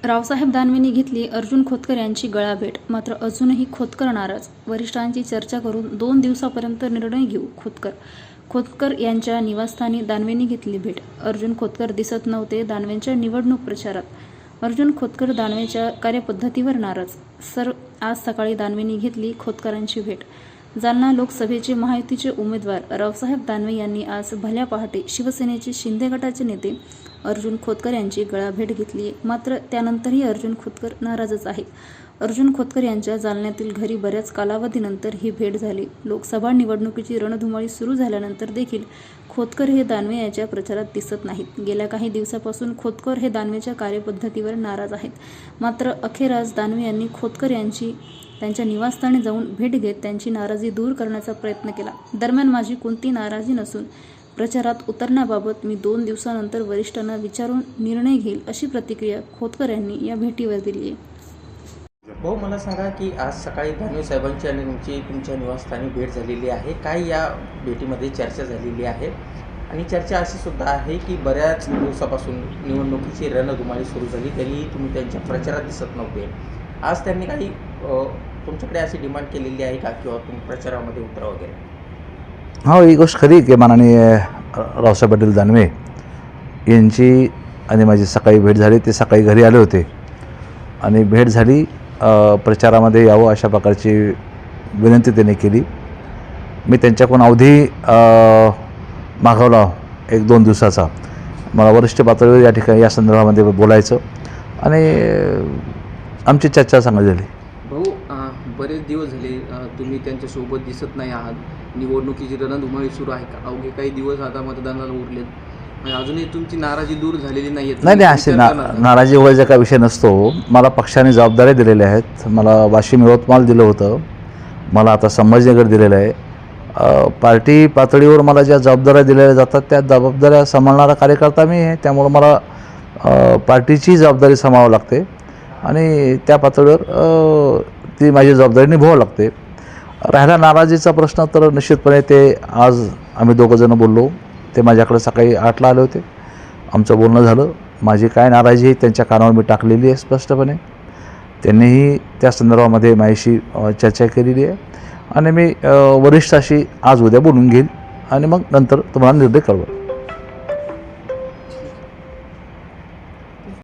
रावसाहेब दानवेंनी घेतली अर्जुन खोतकर यांची गळाभेट. मात्र अजूनही खोतकर नाराज. वरिष्ठांची चर्चा करून 2 दिवसापर्यंत निर्णय घेऊ. खोतकर यांच्या निवासस्थानी दानवेंनी घेतली भेट. अर्जुन खोतकर दिसत नव्हते दानवेंच्या निवडणूक प्रचारात. अर्जुन खोतकर दानवेच्या कार्यपद्धतीवर नाराज. आज सकाळी दानवेंनी घेतली खोतकरांची भेट. जालना लोकसभेचे महायुतीचे उमेदवार रावसाहेब दानवे यांनी आज भल्या पहाटे शिवसेनेचे शिंदे गटाचे नेते अर्जुन खोतकर यांची गळाभेट घेतली आहे. मात्र त्यानंतरही अर्जुन खोतकर नाराजच आहेत. अर्जुन खोतकर यांच्या जालन्यातील घरी बऱ्याच कालावधीनंतर ही भेट झाली. लोकसभा निवडणुकीची रणधुमाळी सुरू झाल्यानंतर देखील खोतकर हे दानवे यांच्या प्रचारात दिसत नाहीत. गेल्या काही दिवसापासून खोतकर हे दानवेच्या कार्यपद्धतीवर नाराज आहेत. मात्र अखेर आज दानवे यांनी खोतकर यांची त्यांच्या निवासस्थानी जाऊन भेट घेत त्यांची नाराजी दूर करण्याचा प्रयत्न केला. दरम्यान माझी कोणती नाराजी नसून प्रचारात उतरण्याबाबत मी 2 दिवसानंतर वरिष्ठांना विचारून निर्णय घेईल, अशी प्रतिक्रिया खोतकर यांनी या भेटीवर दिली आहे. भाऊ, मला सांगा की आज सकाळी दानवे साहेबांची आणि तुमच्या निवासस्थानी भेट झालेली आहे. काय या भेटीमध्ये चर्चा झालेली आहे? आणि चर्चा अशी सुद्धा आहे की बऱ्याच दिवसापासून निवडणुकीची रणधुमाळी सुरू झाली तरीही तुम्ही त्यांच्या प्रचारात दिसत नव्हते. आज त्यांनी काही तुमच्याकडे अशी डिमांड केलेली आहे का, किंवा तुम्ही प्रचारामध्ये उतरा वगैरे? हो, ही गोष्ट खरी की माननीय रावसाहेब पाटील दानवे यांची आणि माझी सकाळी भेट झाली. ते सकाळी घरी आले होते आणि भेट झाली. प्रचारामध्ये यावं अशा प्रकारची विनंती त्यांनी केली. मी त्यांच्याकडून अवधी मागवला 1-2 दिवसाचा. मला वरिष्ठ पातळीवर या ठिकाणी या संदर्भामध्ये बोलायचं आणि आमची चर्चा चांगली झाली. भाऊ, बरेच दिवस झाले तुम्ही त्यांच्यासोबत दिसत नाही आहात. निवडणुकीची रणधुमाळी सुरू आहे का? अवघे काही दिवस आता मतदानाला उरलेत आणि अजूनही तुमची नाराजी दूर झालेली नाही. नाही, असे नाराजी वगैरेचा काही विषय नसतो. मला पक्षाने जबाबदाऱ्या दिलेल्या आहेत. मला वाशिम यवतमाळ दिलं होतं, मला आता संभाजीनगर दिलेलं आहे. पार्टी पातळीवर मला ज्या जबाबदाऱ्या दिलेल्या जातात त्या जबाबदाऱ्या सांभाळणारा कार्यकर्ता मी आहे. त्यामुळं मला पार्टीची जबाबदारी सांभाळावं लागते आणि त्या पातळीवर ती माझी जबाबदारी निभावावी लागते. राहिला नाराजीचा प्रश्न, तर निश्चितपणे ते आज आम्ही दोघंजणं बोललो. ते माझ्याकडे सकाळी 8ला आले होते. आमचं बोलणं झालं. माझी काय नाराजी आहे त्यांच्या कानावर मी टाकलेली आहे स्पष्टपणे. त्यांनीही त्या संदर्भामध्ये माझ्याशी चर्चा केलेली आहे आणि मी वरिष्ठाशी आज उद्या बोलून घेईल आणि मग नंतर तुम्हाला निर्णय कळवेल.